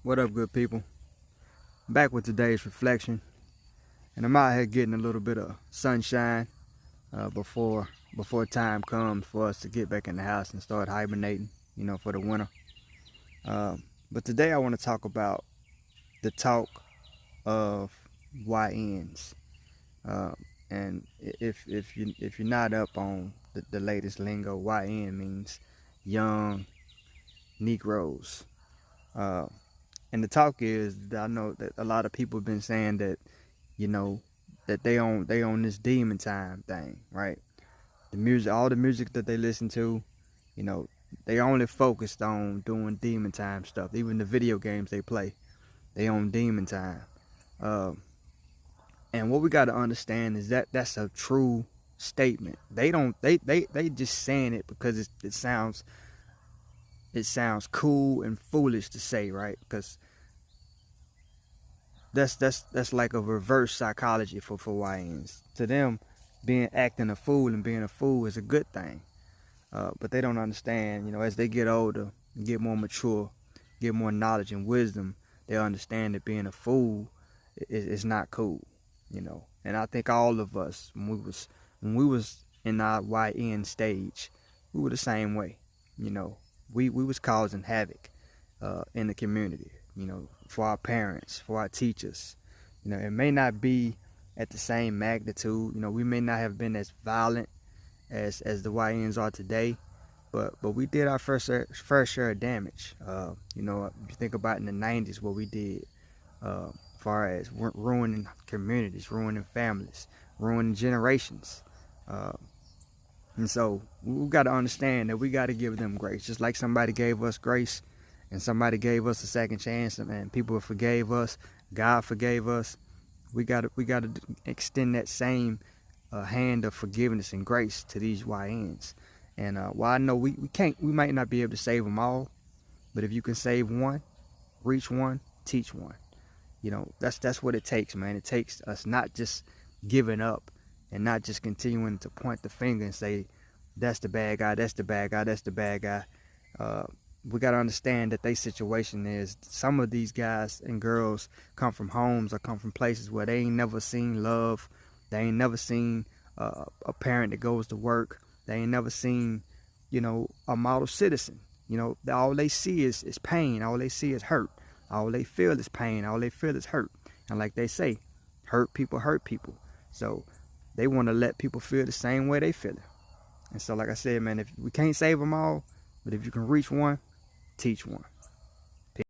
What up, good people? Back with today's reflection, and I'm out here getting a little bit of sunshine before time comes for us to get back in the house and start hibernating, for the winter. But today I want to talk about the talk of YNs, and if you're not up on the latest lingo, YN means young Negroes. Uh, And the talk is that I know that a lot of people have been saying that, that they on this demon time thing, right? The music, all the music that they listen to, you know, they only focused on doing demon time stuff. Even the video games they play, they on demon time. And what we got to understand is that that's a true statement. They just saying it because it sounds cool and foolish to say, right? Because that's like a reverse psychology for YNs. To them, acting a fool and being a fool is a good thing. But they don't understand, as they get older, get more mature, get more knowledge and wisdom, they understand that being a fool is not cool, And I think all of us, when we was in our YN stage, we were the same way, We was causing havoc in the community, for our parents, for our teachers. It may not be at the same magnitude. We may not have been as violent as the YNs are today, but we did our first share of damage. If you think about in the 90s what we did, far as ruining communities, ruining families, ruining generations. And so we got to understand that we got to give them grace, just like somebody gave us grace and somebody gave us a second chance, and people forgave us, God forgave us. We got to extend that same hand of forgiveness and grace to these YNs. And while I know we might not be able to save them all, but if you can save one, reach one, teach one. That's what it takes, man. It takes us not just giving up and not just continuing to point the finger and say, that's the bad guy, that's the bad guy, that's the bad guy. We got to understand that their situation is, some of these guys and girls come from homes or come from places where they ain't never seen love. They ain't never seen a parent that goes to work. They ain't never seen, a model citizen. All they see is pain. All they see is hurt. All they feel is pain. All they feel is hurt. And like they say, hurt people hurt people. So they want to let people feel the same way they feel it. And so, like I said, man, if we can't save them all, but if you can reach one, teach one.